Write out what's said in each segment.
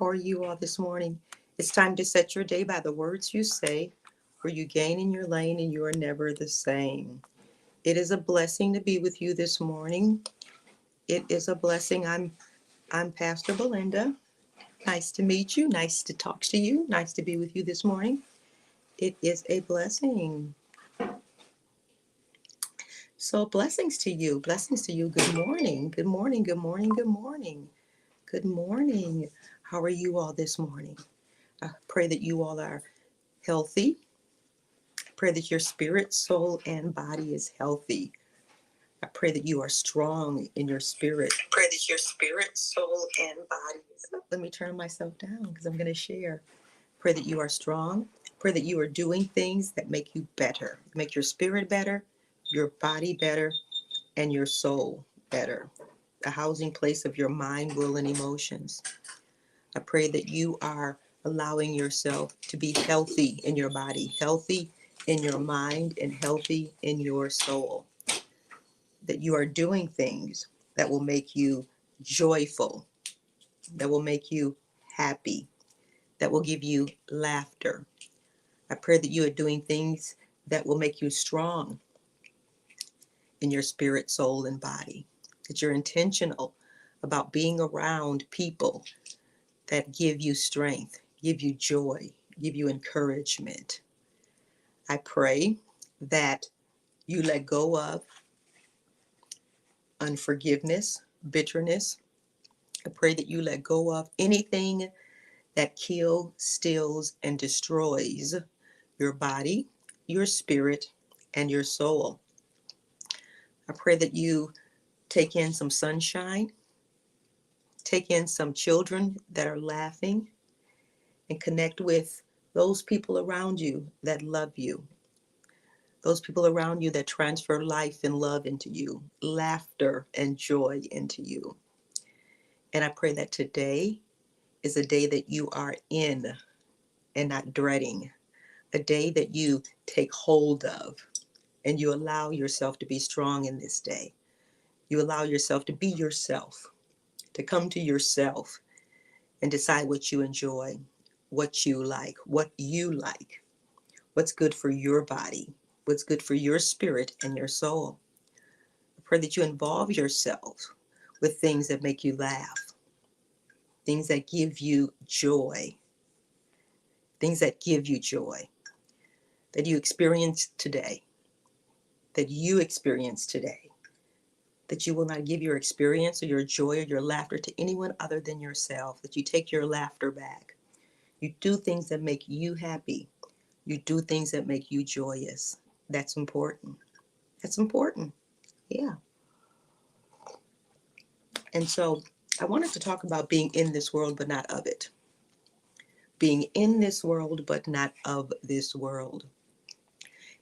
How are you all this morning? It's time to set your day by the words you say, for you gain in your lane and you are never the same. It is a blessing to be with you this morning. It is a blessing. I'm Pastor Belinda. Nice to meet you. Nice to talk to you. Nice to be with you this morning. It is a blessing. So blessings to you. Blessings to you. Good morning. Good morning. Good morning. Good morning. Good morning. How are you all this morning? I pray that you all are healthy. Pray that your spirit, soul, and body is healthy. I pray that you are strong in your spirit. Pray that your spirit, soul, and body is. Let me turn myself down because I'm going to share. Pray that you are strong. Pray that you are doing things that make you better, make your spirit better, your body better, and your soul better. The housing place of your mind, will, and emotions. I pray that you are allowing yourself to be healthy in your body, healthy in your mind, and healthy in your soul. That you are doing things that will make you joyful, that will make you happy, that will give you laughter. I pray that you are doing things that will make you strong in your spirit, soul, and body. That you're intentional about being around people that give you strength, give you joy, give you encouragement. I pray that you let go of unforgiveness, bitterness. I pray that you let go of anything that kills, steals, and destroys your body, your spirit, and your soul. I pray that you take in some sunshine, take in some children that are laughing, and connect with those people around you that love you, those people around you that transfer life and love into you, laughter and joy into you. And I pray that today is a day that you are in and not dreading, a day that you take hold of and you allow yourself to be strong in this day. You allow yourself to be yourself, to come to yourself and decide what you enjoy, what you like, what's good for your body, what's good for your spirit and your soul. I pray that you involve yourself with things that make you laugh, things that give you joy, things that give you joy, that you experience today, that you experience today, that you will not give your experience or your joy or your laughter to anyone other than yourself, that you take your laughter back. You do things that make you happy. You do things that make you joyous. That's important. That's important. Yeah. And so I wanted to talk about being in this world, but not of it. Being in this world, but not of this world.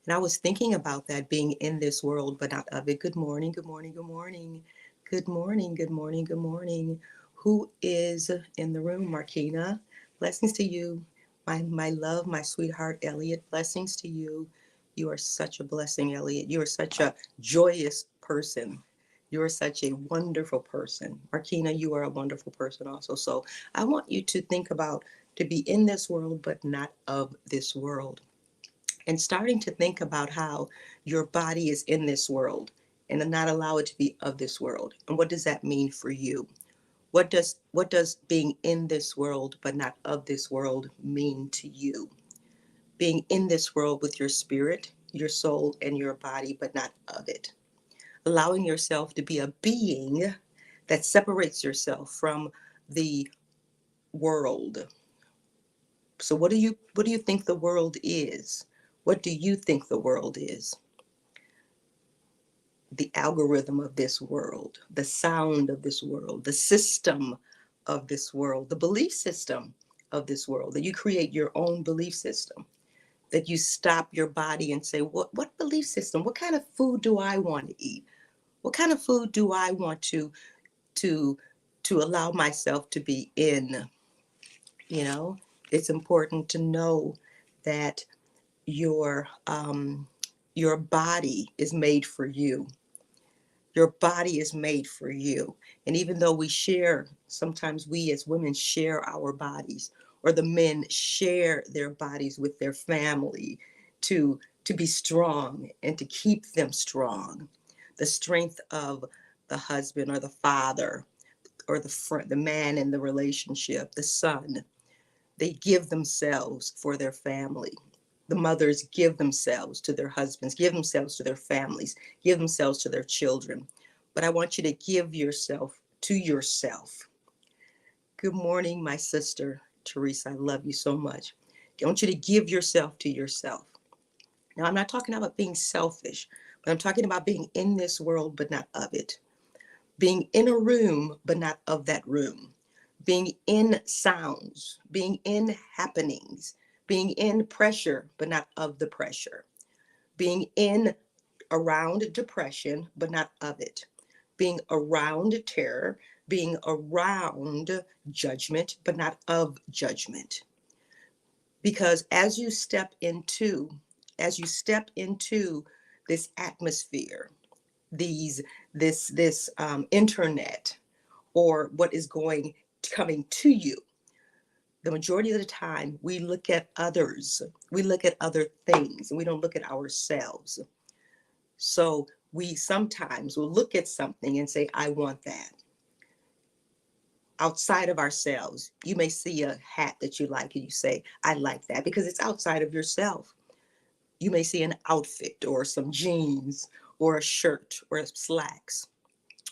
And I was thinking about that, being in this world, but not of it. Good morning, good morning, good morning. Good morning, good morning, good morning. Who is in the room? Markina. Blessings to you. My love, my sweetheart, Elliot. Blessings to you. You are such a blessing, Elliot. You are such a joyous person. You are such a wonderful person. Markina, you are a wonderful person also. So I want you to think about to be in this world, but not of this world, and starting to think about how your body is in this world and not allow it to be of this world. And what does that mean for you? What does being in this world but not of this world mean to you? Being in this world with your spirit, your soul, and your body, but not of it. Allowing yourself to be a being that separates yourself from the world. So what do you think the world is? What do you think the world is? The algorithm of this world, the sound of this world, the system of this world, the belief system of this world, that you create your own belief system, that you stop your body and say, what belief system, what kind of food do I want to eat? What kind of food do I want to allow myself to be in? You know, it's important to know that your body is made for you. Your body is made for you. And even though we share, sometimes we as women share our bodies, or the men share their bodies with their family to be strong and to keep them strong. The strength of the husband or the father or the man in the relationship, the son, they give themselves for their family. The mothers give themselves to their husbands, give themselves to their families, give themselves to their children. But I want you to give yourself to yourself. Good morning, my sister, Teresa. I love you so much. I want you to give yourself to yourself. Now, I'm not talking about being selfish, but I'm talking about being in this world, but not of it. Being in a room, but not of that room. Being in sounds, being in happenings, being in pressure, but not of the pressure. Being in around depression, but not of it. Being around terror, being around judgment, but not of judgment. Because as you step into this atmosphere, this internet, or what is coming to you, the majority of the time we look at others, we look at other things, and we don't look at ourselves. So we sometimes will look at something and say, I want that. Outside of ourselves, you may see a hat that you like and you say, I like that, because it's outside of yourself. You may see an outfit or some jeans or a shirt or slacks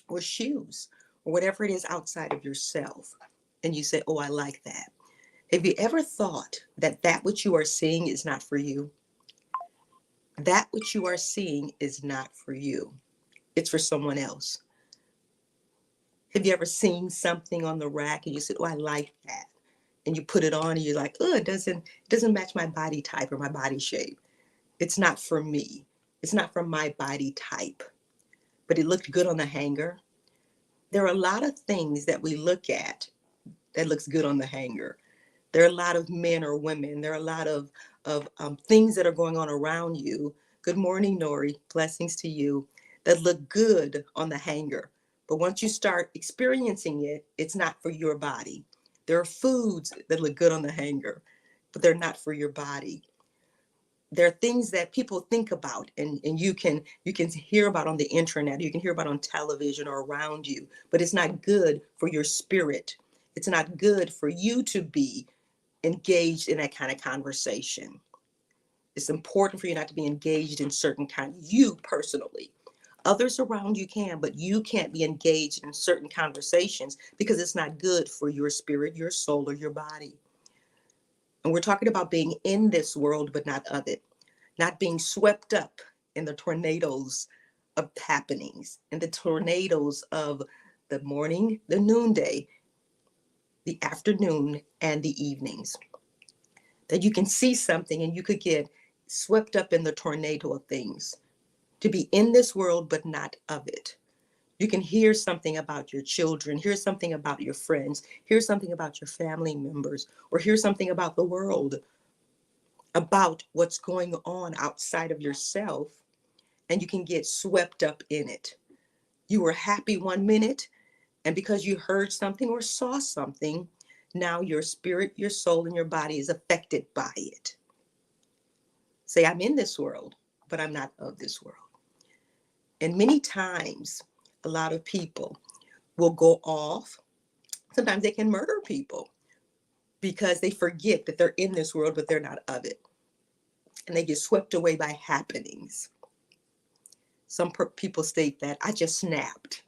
or shoes or whatever it is outside of yourself. And you say, oh, I like that. Have you ever thought that that which you are seeing is not for you? That which you are seeing is not for you. It's for someone else. Have you ever seen something on the rack and you said, oh, I like that? And you put it on and you're like, oh, it doesn't match my body type or my body shape. It's not for me. It's not for my body type. But it looked good on the hanger. There are a lot of things that we look at that looks good on the hanger. There are a lot of men or women. There are a lot of things that are going on around you. Good morning, Nori. Blessings to you. That look good on the hanger. But once you start experiencing it, it's not for your body. There are foods that look good on the hanger, but they're not for your body. There are things that people think about, and you can hear about on the internet, you can hear about on television or around you, but it's not good for your spirit. It's not good for you to be engaged in that kind of conversation. It's important for you not to be engaged in certain kind, you personally. Others around you can, but you can't be engaged in certain conversations because it's not good for your spirit, your soul, or your body. And we're talking about being in this world, but not of it. Not being swept up in the tornadoes of happenings, in the tornadoes of the morning, the noonday, the afternoon, and the evenings. That you can see something and you could get swept up in the tornado of things. To be in this world, but not of it. You can hear something about your children, hear something about your friends, hear something about your family members, or hear something about the world, about what's going on outside of yourself, and you can get swept up in it. You were happy one minute, and because you heard something or saw something, now your spirit, your soul, and your body is affected by it. Say, I'm in this world, but I'm not of this world. And many times, a lot of people will go off. Sometimes they can murder people because they forget that they're in this world, but they're not of it. And they get swept away by happenings. Some people state that I just snapped.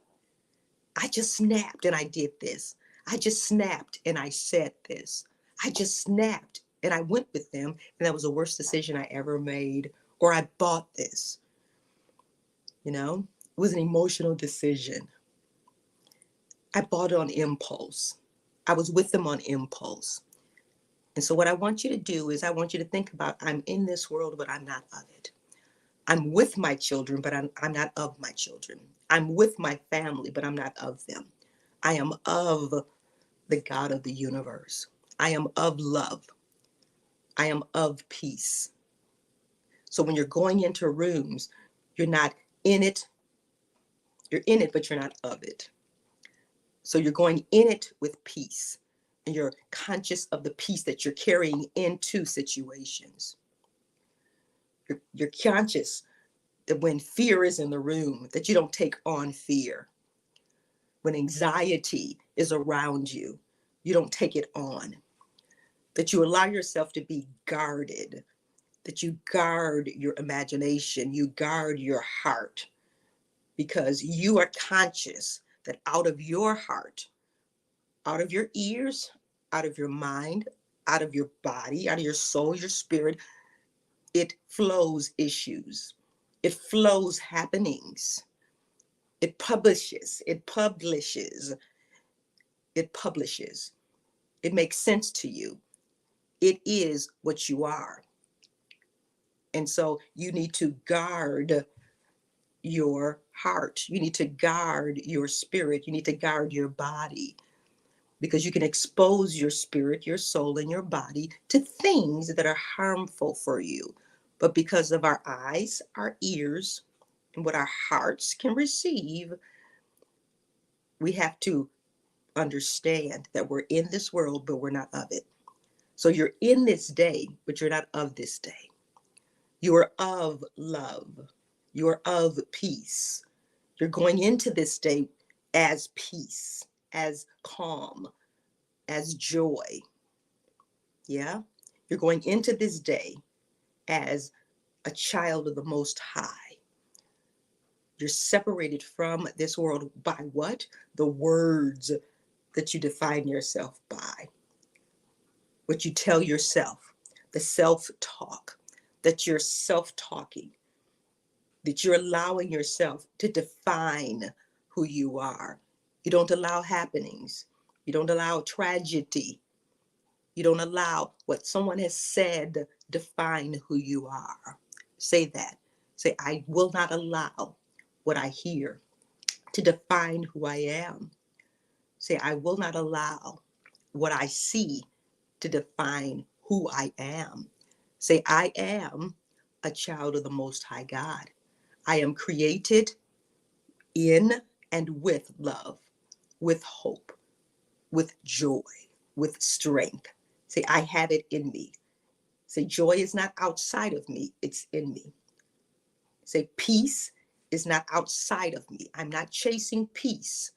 I just snapped and I did this. I just snapped and I said this. I just snapped and I went with them, and that was the worst decision I ever made. Or I bought this. It was an emotional decision. I bought it on impulse. I was with them on impulse. And so what I want you to do is I want you to think about, I'm in this world, but I'm not of it. I'm with my children, but I'm not of my children. I'm with my family, but I'm not of them. I am of the God of the universe. I am of love. I am of peace. So when you're going into rooms, you're not in it You're in it, but you're not of it. So you're going in it with peace, and you're conscious of the peace that you're carrying into situations. You're conscious that when fear is in the room, that you don't take on fear. When anxiety is around you, you don't take it on. That you allow yourself to be guarded, that you guard your imagination, you guard your heart, because you are conscious that out of your heart, out of your ears, out of your mind, out of your body, out of your soul, your spirit, it flows issues. It flows happenings. It publishes. It publishes. It publishes. It makes sense to you. It is what you are. And so you need to guard your heart. You need to guard your spirit. You need to guard your body, because you can expose your spirit, your soul, and your body to things that are harmful for you. But because of our eyes, our ears, and what our hearts can receive, we have to understand that we're in this world, but we're not of it. So you're in this day, but you're not of this day. You are of love. You are of peace. You're going into this day as peace, as calm, as joy. Yeah? You're going into this day as a child of the Most High. You're separated from this world by what? The words that you define yourself by. What you tell yourself, the self-talk, that you're self-talking, that you're allowing yourself to define who you are. You don't allow happenings. You don't allow tragedy. You don't allow what someone has said define who you are. Say that. Say, I will not allow what I hear to define who I am. Say, I will not allow what I see to define who I am. Say, I am a child of the Most High God. I am created in and with love, with hope, with joy, with strength. Say, I have it in me. Say, joy is not outside of me, it's in me. Say, peace is not outside of me. I'm not chasing peace.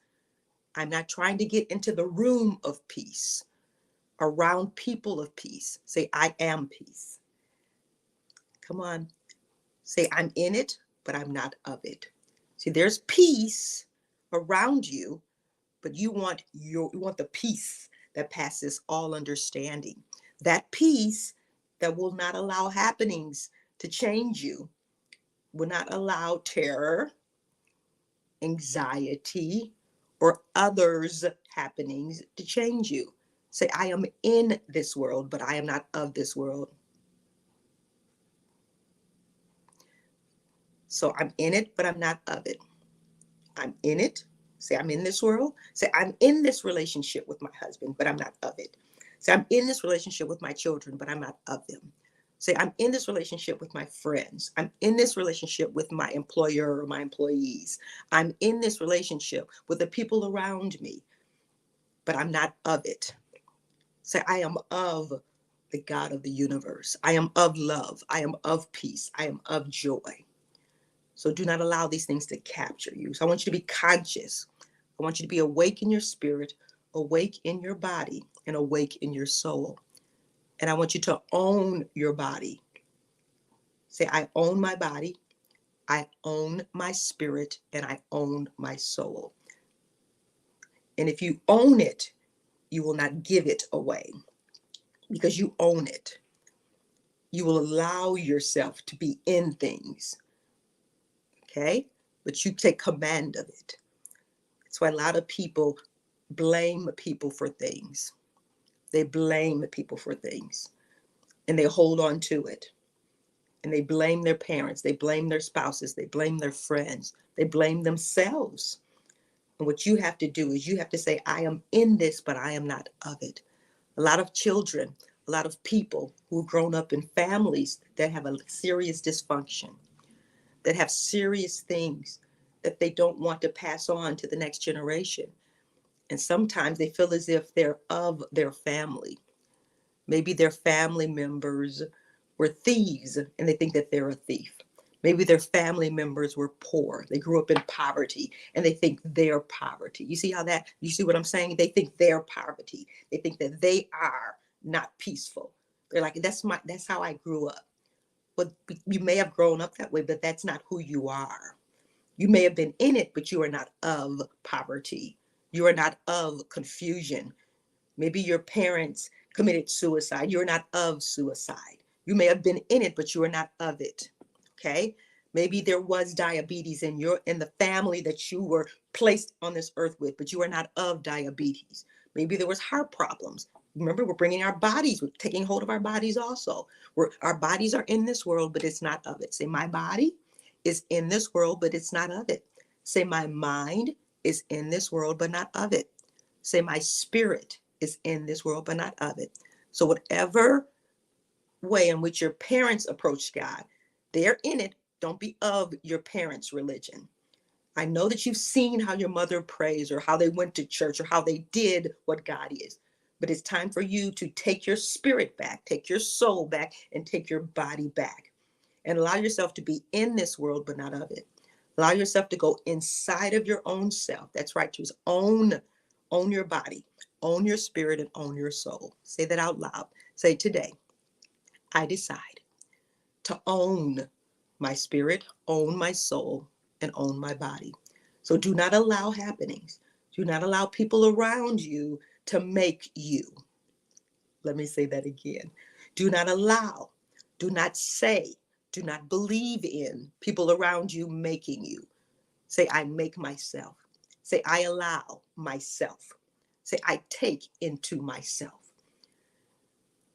I'm not trying to get into the room of peace, around people of peace. Say, I am peace. Come on. Say, I'm in it, but I'm not of it. See, there's peace around you, but you want the peace that passes all understanding. That peace that will not allow happenings to change you, will not allow terror, anxiety, or others' happenings to change you. Say, I am in this world, but I am not of this world. So I'm in it, but I'm not of it. I'm in it. Say, I'm in this world. Say, I'm in this relationship with my husband, but I'm not of it. Say, I'm in this relationship with my children, but I'm not of them. Say, I'm in this relationship with my friends. I'm in this relationship with my employer or my employees. I'm in this relationship with the people around me, but I'm not of it. Say, I am of the God of the universe. I am of love. I am of peace. I am of joy. So do not allow these things to capture you. So I want you to be conscious. I want you to be awake in your spirit, awake in your body, and awake in your soul. And I want you to own your body. Say, I own my body, I own my spirit, and I own my soul. And if you own it, you will not give it away, because you own it. You will allow yourself to be in things, okay? But you take command of it. That's why a lot of people blame people for things. They blame people for things, and they hold on to it. And they blame their parents, they blame their spouses, they blame their friends, they blame themselves. And what you have to do is you have to say, I am in this, but I am not of it. A lot of children, a lot of people who've grown up in families that have a serious dysfunction, that have serious things that they don't want to pass on to the next generation. And sometimes they feel as if they're of their family. Maybe their family members were thieves and they think that they're a thief. Maybe their family members were poor. They grew up in poverty and they think they're poverty. You see what I'm saying? They think they're poverty. They think that they are not peaceful. They're like, that's how I grew up. But you may have grown up that way, but that's not who you are. You may have been in it, but you are not of poverty. You are not of confusion. Maybe your parents committed suicide. You're not of suicide. You may have been in it, but you are not of it. Okay? Maybe there was diabetes in the family that you were placed on this earth with, but you are not of diabetes. Maybe there was heart problems. Remember, we're bringing our bodies, we're taking hold of our bodies also. Our bodies are in this world, but it's not of it. Say, my body is in this world, but it's not of it. Say, my mind is in this world, but not of it. Say, my spirit is in this world, but not of it. So whatever way in which your parents approach God, they're in it. Don't be of your parents' religion. I know that you've seen how your mother prays or how they went to church or how they did what God is. But it's time for you to take your spirit back, take your soul back, and take your body back. And allow yourself to be in this world, but not of it. Allow yourself to go inside of your own self. That's right. Choose own your body, own your spirit, and own your soul. Say that out loud. Say, today, I decide to own my spirit, own my soul, and own my body. So do not allow happenings. Do not allow people around you to make you. Let me say that again. Do not allow, do not say, do not believe in people around you making you. Say, I make myself. Say, I allow myself. Say, I take into myself.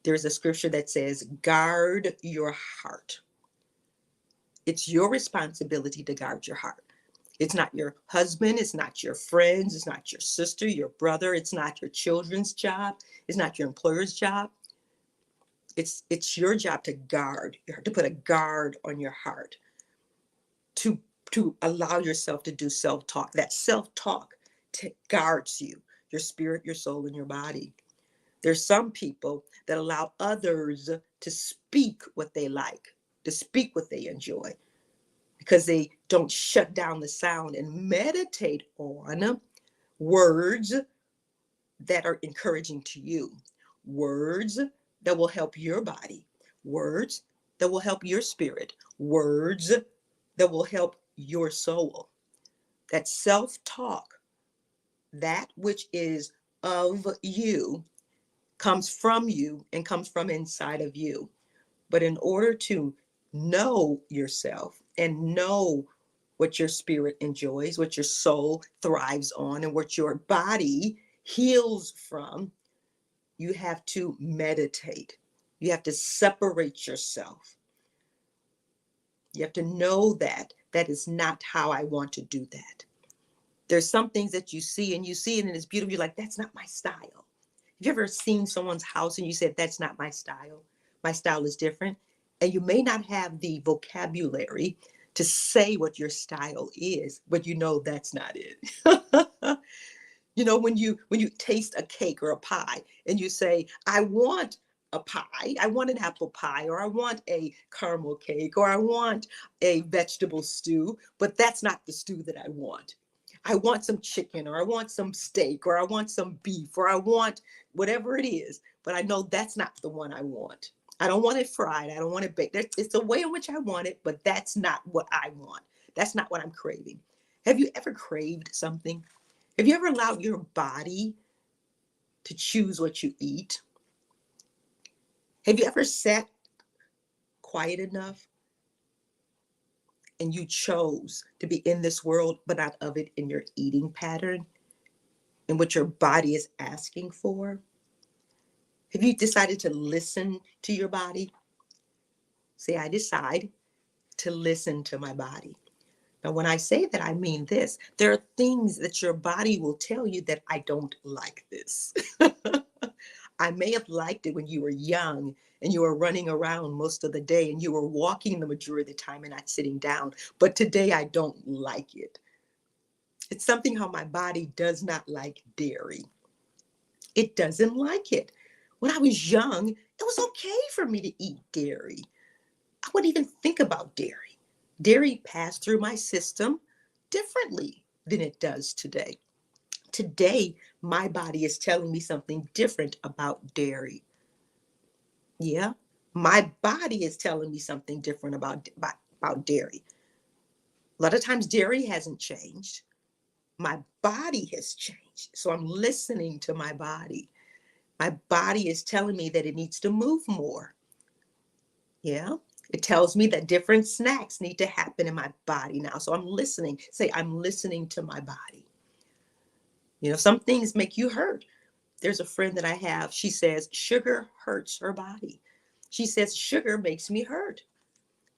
There's a scripture that says, guard your heart. It's your responsibility to guard your heart. It's not your husband. It's not your friends. It's not your sister, your brother. It's not your children's job. It's not your employer's job. It's your job to guard, to put a guard on your heart, to allow yourself to do self-talk. That self-talk guards you, your spirit, your soul, and your body. There's some people that allow others to speak what they like, to speak what they enjoy, because they don't shut down the sound and meditate on words that are encouraging to you, words that will help your body, words that will help your spirit, words that will help your soul. That self-talk, that which is of you, comes from you and comes from inside of you. But in order to know yourself and know what your spirit enjoys, what your soul thrives on, and what your body heals from, you have to meditate. You have to separate yourself. You have to know that that is not how I want to do that. There's some things that you see and it's beautiful. You're like, that's not my style. Have you ever seen someone's house and you said, that's not my style? My style is different. And you may not have the vocabulary to say what your style is, but you know that's not it. You know, when you taste a cake or a pie and you say, I want a pie, I want an apple pie, or I want a caramel cake, or I want a vegetable stew, but that's not the stew that I want. I want some chicken, or I want some steak, or I want some beef, or I want whatever it is, but I know that's not the one I want. I don't want it fried. I don't want it baked. It's the way in which I want it, but that's not what I want. That's not what I'm craving. Have you ever craved something? Have you ever allowed your body to choose what you eat? Have you ever sat quiet enough and you chose to be in this world, but not of it in your eating pattern and what your body is asking for? Have you decided to listen to your body? Say, I decide to listen to my body. Now, when I say that, I mean this. There are things that your body will tell you that I don't like this. I may have liked it when you were young and you were running around most of the day and you were walking the majority of the time and not sitting down. But today I don't like it. It's something how my body does not like dairy. It doesn't like it. When I was young, it was okay for me to eat dairy. I wouldn't even think about dairy. Dairy passed through my system differently than it does today. Today, my body is telling me something different about dairy. Yeah, my body is telling me something different about dairy. A lot of times, dairy hasn't changed. My body has changed. So I'm listening to my body. My body is telling me that it needs to move more. Yeah. It tells me that different snacks need to happen in my body now. So I'm listening. Say, I'm listening to my body. Some things make you hurt. There's a friend that I have. She says sugar hurts her body. She says sugar makes me hurt.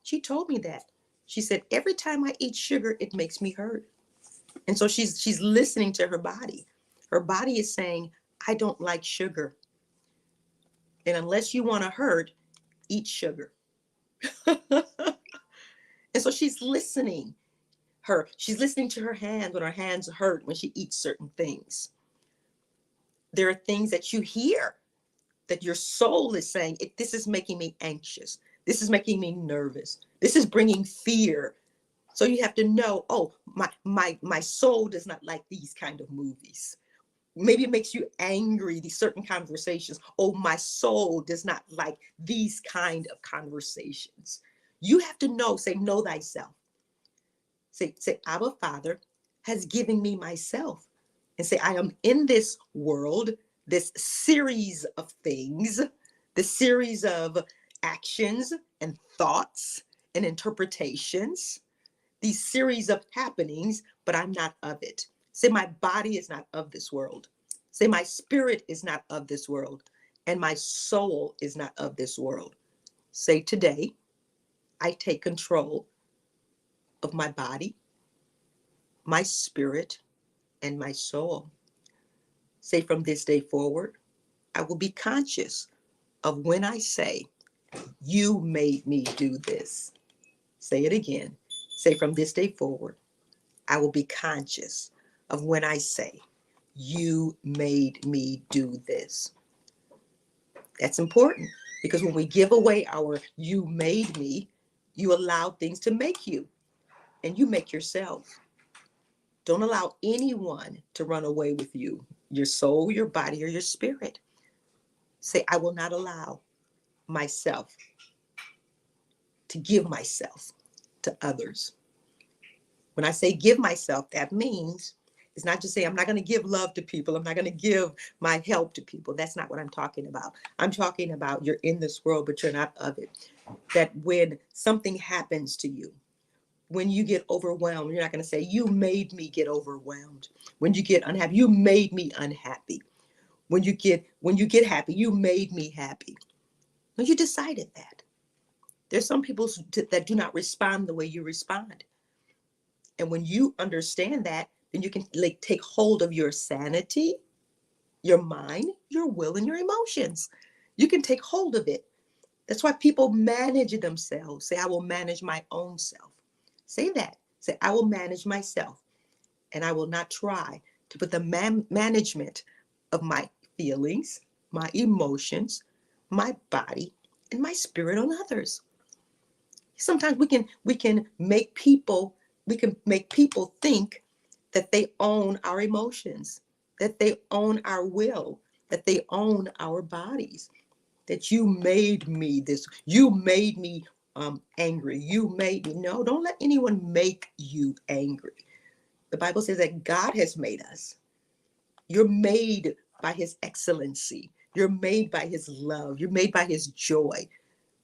She told me that. She said every time I eat sugar, it makes me hurt. And so she's listening to her body. Her body is saying, I don't like sugar. And unless you want to hurt, eat sugar. And so she's listening. She's listening to her hands when her hands hurt when she eats certain things. There are things that you hear that your soul is saying, this is making me anxious. This is making me nervous. This is bringing fear. So you have to know, oh, my soul does not like these kind of movies. Maybe it makes you angry, these certain conversations. Oh, my soul does not like these kind of conversations. You have to know, say, know thyself. Say, Abba Father has given me myself. And say, I am in this world, this series of things, the series of actions and thoughts and interpretations, these series of happenings, but I'm not of it. Say, my body is not of this world. Say, my spirit is not of this world. And my soul is not of this world. Say, today, I take control of my body, my spirit, and my soul. Say, from this day forward, I will be conscious of when I say, you made me do this. Say it again. Say, from this day forward, I will be conscious of when I say, you made me do this. That's important because when we give away our you made me, you allow things to make you and you make yourself. Don't allow anyone to run away with you, your soul, your body, or your spirit. Say, I will not allow myself to give myself to others. When I say give myself, that means it's not just saying I'm not going to give love to people. I'm not going to give my help to people. That's not what I'm talking about. I'm talking about you're in this world, but you're not of it. That when something happens to you, when you get overwhelmed, you're not going to say, you made me get overwhelmed. When you get unhappy, you made me unhappy. When you get happy, you made me happy. No, you decided that. There's some people that do not respond the way you respond. And when you understand that, then you can take hold of your sanity, your mind, your will, and your emotions. You can take hold of it. That's why people manage themselves. Say, I will manage my own self. Say that. Say, I will manage myself. And I will not try to put the management of my feelings, my emotions, my body, and my spirit on others. Sometimes we can make people think that they own our emotions, that they own our will, that they own our bodies, that you made me this, you made me angry, you made me. No, don't let anyone make you angry. The Bible says that God has made us. You're made by his excellency. You're made by his love. You're made by his joy.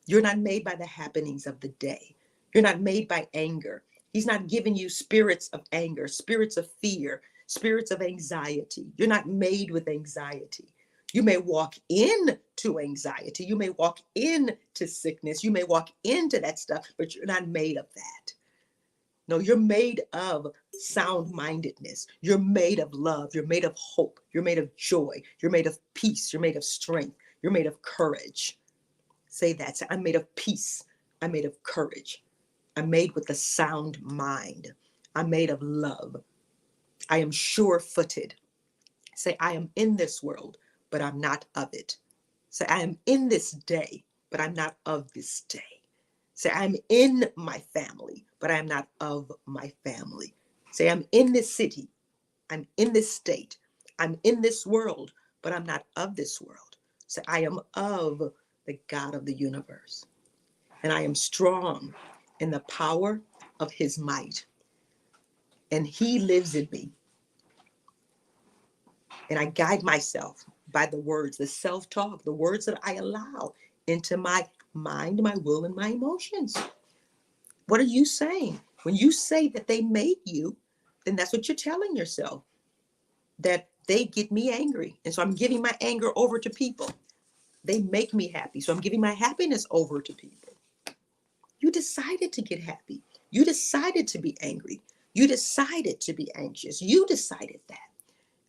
You're not made by the happenings of the day. You're not made by anger. He's not giving you spirits of anger, spirits of fear, spirits of anxiety. You're not made with anxiety. You may walk into anxiety. You may walk into sickness. You may walk into that stuff, but you're not made of that. No, you're made of sound mindedness. You're made of love. You're made of hope. You're made of joy. You're made of peace. You're made of strength. You're made of courage. Say that. Say, I'm made of peace. I'm made of courage. I'm made with a sound mind. I'm made of love. I am sure-footed. Say, I am in this world, but I'm not of it. Say, I am in this day, but I'm not of this day. Say, I'm in my family, but I am not of my family. Say, I'm in this city, I'm in this state, I'm in this world, but I'm not of this world. Say, I am of the God of the universe, and I am strong in the power of his might, and he lives in me. And I guide myself by the words, the self-talk, the words that I allow into my mind, my will, and my emotions. What are you saying? When you say that they made you, then that's what you're telling yourself, that they get me angry. And so I'm giving my anger over to people. They make me happy. So I'm giving my happiness over to people. You decided to get happy. You decided to be angry. You decided to be anxious. You decided that.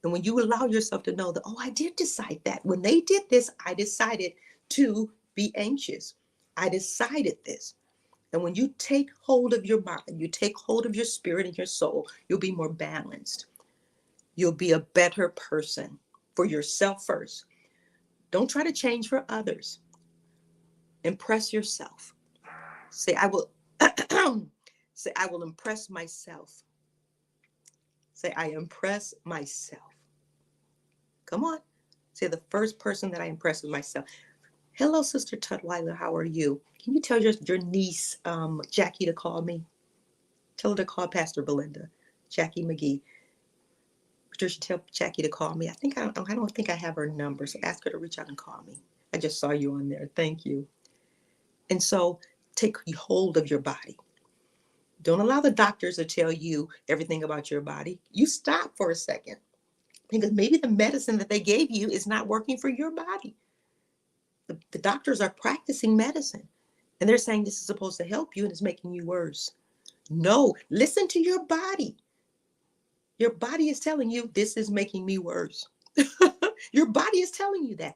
And when you allow yourself to know that, oh, I did decide that. When they did this, I decided to be anxious. I decided this. And when you take hold of your mind, you take hold of your spirit and your soul, you'll be more balanced. You'll be a better person for yourself first. Don't try to change for others. Impress yourself. Say, I will say, I will impress myself. Say, I impress myself. Come on. Say, the first person that I impress is myself. Hello, Sister Tutwiler. How are you? Can you tell your niece, Jackie, to call me? Tell her to call Pastor Belinda, Jackie McGee. Patricia, tell Jackie to call me. I don't think I have her number, so ask her to reach out and call me. I just saw you on there. Thank you. And so take hold of your body. Don't allow the doctors to tell you everything about your body. You stop for a second, because maybe the medicine that they gave you is not working for your body. The doctors are practicing medicine, and they're saying this is supposed to help you and it's making you worse. No, listen to your body. Your body is telling you this is making me worse. Your body is telling you that.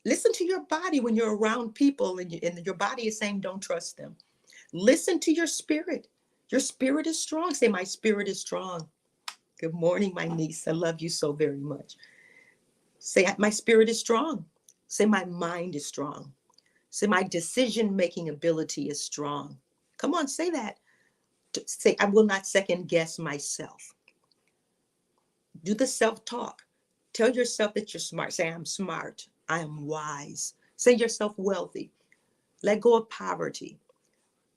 Listen to your body when you're around people and your body is saying don't trust them. Listen to your spirit. Your spirit is strong. Say, my spirit is strong. Good morning, my niece. I love you so very much. Say, my spirit is strong. Say, my mind is strong. Say, my decision-making ability is strong. Come on, say that. Say, I will not second guess myself. Do the self-talk. Tell yourself that you're smart. Say, I'm smart. I am wise. Say yourself wealthy. Let go of poverty.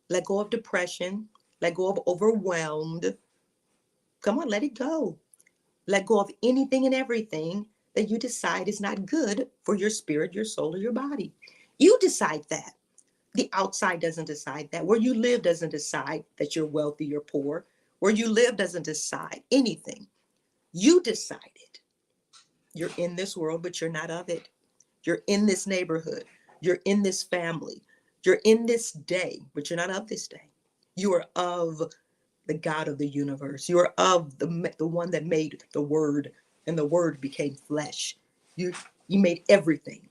Let go of depression. Let go of overwhelmed. Come on, let it go. Let go of anything and everything that you decide is not good for your spirit, your soul, or your body. You decide that. The outside doesn't decide that. Where you live doesn't decide that you're wealthy or poor. Where you live doesn't decide anything. You decided. You're in this world, but you're not of it. You're in this neighborhood. You're in this family. You're in this day, but you're not of this day. You are of the God of the universe. You are of the one that made the word, and the word became flesh. You made everything.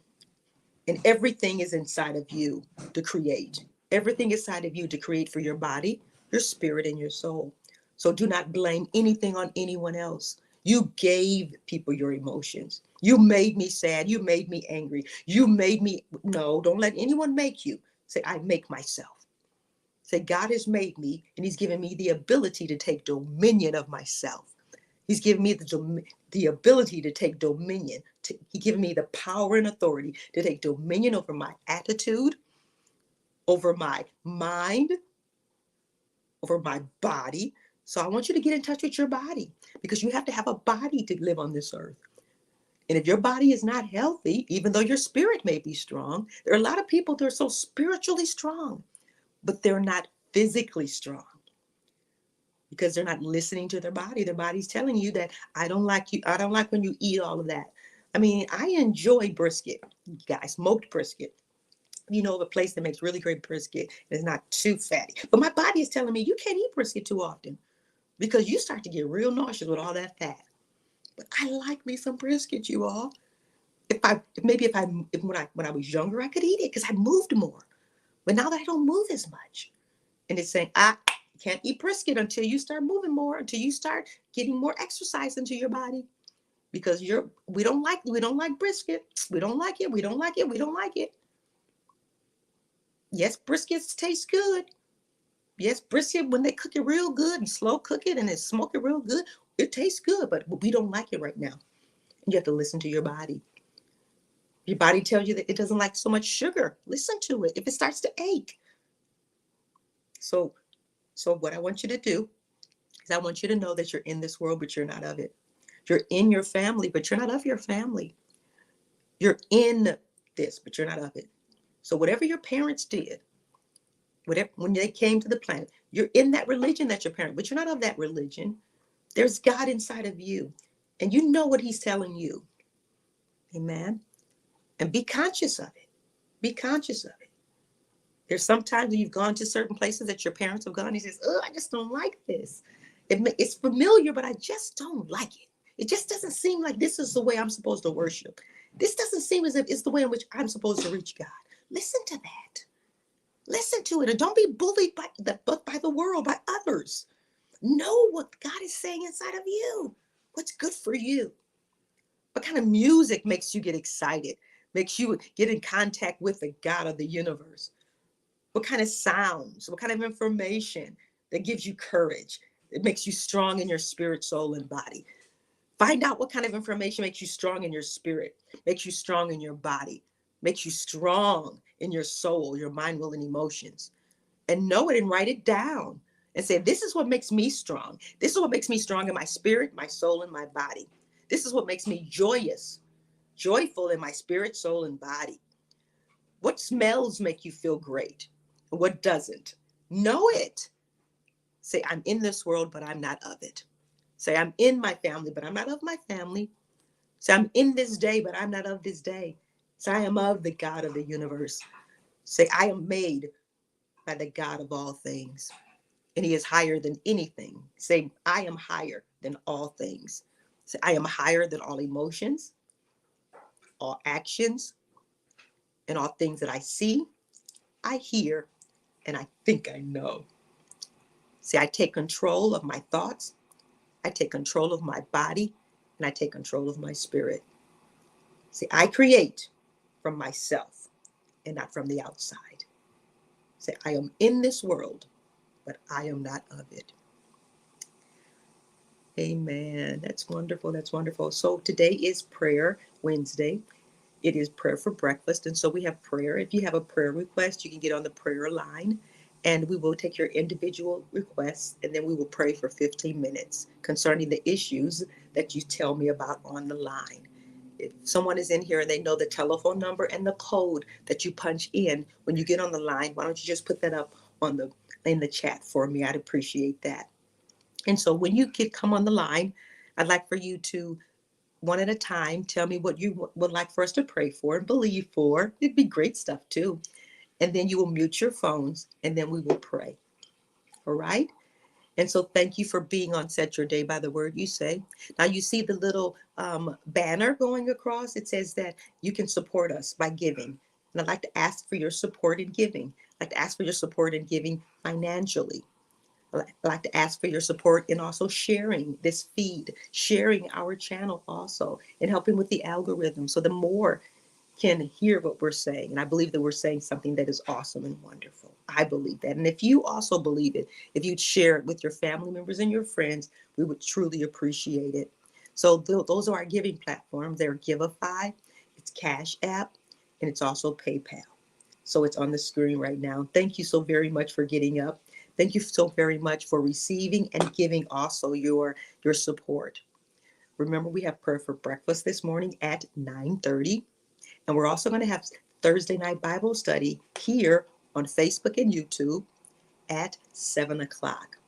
And everything is inside of you to create. Everything inside of you to create for your body, your spirit, and your soul. So do not blame anything on anyone else. You gave people your emotions. You made me sad. You made me angry. You made me, no, don't let anyone make you. Say, I make myself. Say, God has made me, and he's given me the ability to take dominion of myself. He's given me the ability to take dominion. He given me the power and authority to take dominion over my attitude, over my mind, over my body. So I want you to get in touch with your body, because you have to have a body to live on this earth. And if your body is not healthy, even though your spirit may be strong, there are a lot of people that are so spiritually strong, but they're not physically strong, because they're not listening to their body. Their body's telling you that I don't like you. I don't like when you eat all of that. I mean, I enjoy brisket, guys, smoked brisket. You know, of a place that makes really great brisket and it's not too fatty. But my body is telling me you can't eat brisket too often, because you start to get real nauseous with all that fat. But I like me some brisket, you all. When I was younger, I could eat it because I moved more. But now that I don't move as much, and it's saying, You can't eat brisket until you start moving more, until you start getting more exercise into your body. Because we don't like brisket. We don't like it. We don't like it. We don't like it. Yes, briskets taste good. Yes, brisket, when they cook it real good and slow cook it and then smoke it real good, it tastes good, but we don't like it right now. You have to listen to your body. Your body tells you that it doesn't like so much sugar. Listen to it if it starts to ache. So, so what I want you to do is I want you to know that you're in this world, but you're not of it. You're in your family, but you're not of your family. You're in this, but you're not of it. So whatever your parents did, whatever when they came to the planet, you're in that religion that your parent, but you're not of that religion. There's God inside of you, and you know what He's telling you. Amen. And be conscious of it. Be conscious of it. There's sometimes when you've gone to certain places that your parents have gone, He says, "Oh, I just don't like this. It's familiar, but I just don't like it. It just doesn't seem like this is the way I'm supposed to worship. This doesn't seem as if it's the way in which I'm supposed to reach God." Listen to that. Listen to it, and don't be bullied by the world, by others. Know what God is saying inside of you. What's good for you? What kind of music makes you get excited? Makes you get in contact with the God of the universe? What kind of sounds? What kind of information that gives you courage? It makes you strong in your spirit, soul, and body. Find out what kind of information makes you strong in your spirit, makes you strong in your body, makes you strong in your soul, your mind, will, and emotions. And know it and write it down and say, this is what makes me strong. This is what makes me strong in my spirit, my soul, and my body. This is what makes me joyful in my spirit, soul, and body. What smells make you feel great? What doesn't? Know it. Say, I'm in this world, but I'm not of it. Say, I'm in my family, but I'm not of my family. Say, I'm in this day, but I'm not of this day. Say, I am of the God of the universe. Say, I am made by the God of all things, and He is higher than anything. Say, I am higher than all things. Say, I am higher than all emotions, all actions, and all things that I see, I hear, and I think I know. See, I take control of my thoughts, I take control of my body, and I take control of my spirit. See, I create from myself and not from the outside. Say, I am in this world, but I am not of it. Amen. That's wonderful. That's wonderful. So today is Prayer Wednesday. It is prayer for breakfast. And so we have prayer. If you have a prayer request, you can get on the prayer line and we will take your individual requests and then we will pray for 15 minutes concerning the issues that you tell me about on the line. If someone is in here and they know the telephone number and the code that you punch in when you get on the line, why don't you just put that up in the chat for me? I'd appreciate that. And so when you come on the line, I'd like for you to one at a time tell me what you would like for us to pray for and believe for. It'd be great stuff too. And then you will mute your phones and then we will pray. All right. And so thank you for being on Set Your Day by the Word You Say. Now you see the little banner going across. It says that you can support us by giving. And I'd like to ask for your support in giving. I'd like to ask for your support in giving financially. I'd like to ask for your support in also sharing this feed, sharing our channel also, and helping with the algorithm so the more can hear what we're saying. And I believe that we're saying something that is awesome and wonderful. I believe that. And if you also believe it, if you'd share it with your family members and your friends, we would truly appreciate it. So those are our giving platforms. They're Giveify, it's Cash App, and it's also PayPal. So it's on the screen right now. Thank you so very much for getting up. Thank you so very much for receiving and giving also your support. Remember, we have prayer for breakfast this morning at 9:30. And we're also going to have Thursday night Bible study here on Facebook and YouTube at 7 o'clock.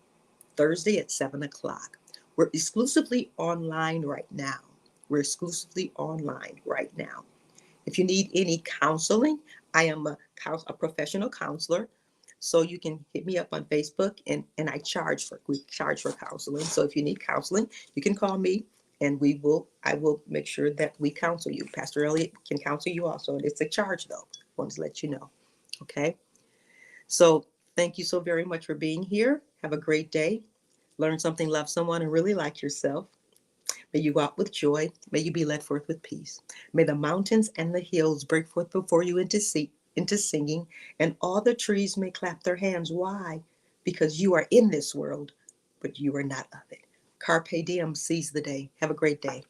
Thursday at 7 o'clock. We're exclusively online right now. We're exclusively online right now. If you need any counseling, I am a professional counselor. So you can hit me up on Facebook and we charge for counseling. So if you need counseling, you can call me and I will make sure that we counsel you. Pastor Elliott can counsel you also. It's a charge though. I want to let you know. Okay. So thank you so very much for being here. Have a great day. Learn something, love someone, and really like yourself. May you walk with joy. May you be led forth with peace. May the mountains and the hills break forth before you into singing, and all the trees may clap their hands. Why? Because you are in this world, but you are not of it. Carpe diem, seize the day. Have a great day.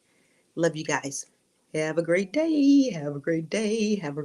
Love you guys. Have a great day. Have a great day. Have a